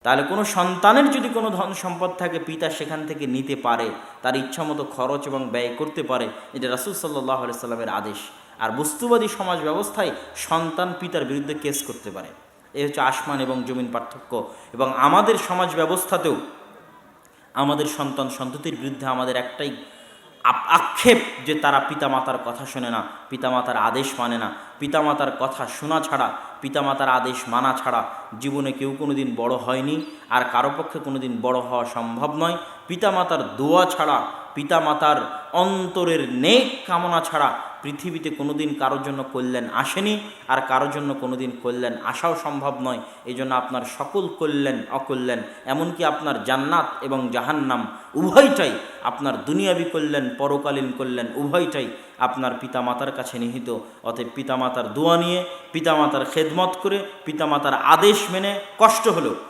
তাহলে কোনো সন্তানের যদি কোনো ধন সম্পদ থাকে, পিতা সেখান থেকে নিতে পারে, তার ইচ্ছামতো খরচ এবং ব্যয় করতে পারে। এটা রাসূল সাল্লাল্লাহু আলাইহি সাল্লামের আদেশ। আর বস্তুবাদী সমাজ ব্যবস্থায় সন্তান পিতার বিরুদ্ধে কেস করতে পারে। এই হচ্ছে আসমান এবং জমিন পার্থক্য। এবং আমাদের সমাজ ব্যবস্থাতেও আমাদের সন্তান সন্ততির বিরুদ্ধে আমাদের একটাই আক্ষেপ যে তারা পিতামাতার কথা শোনে না, পিতামাতার আদেশ মানে না। পিতামাতার কথা শোনা ছাড়া, পিতামাতার আদেশ মানা ছাড়া জীবনে কেউ কোনো দিন বড় হয়নি, আর কারো পক্ষে কোনো দিন বড় হওয়া সম্ভব নয়। পিতামাতার দোয়া ছাড়া, পিতামাতার অন্তরের নেক কামনা ছাড়া পৃথিবীতে কোনো দিন কারোর জন্য কল্যাণ আসেনি, আর কারোর জন্য কোনো দিন কল্যাণ আসাও সম্ভব নয়। এই জন্য আপনার সকল কল্যাণ অকল্যাণ, এমনকি আপনার জান্নাত এবং জাহান্নাম উভয়টাই, আপনার দুনিয়াবি কল্যাণ পরকালীন কল্যাণ উভয়টাই আপনার পিতামাতার কাছে নিহিত। অতএব পিতামাতার দোয়া নিয়ে, পিতামাতার খেদমত করে, পিতামাতার আদেশ মেনে কষ্ট হলেও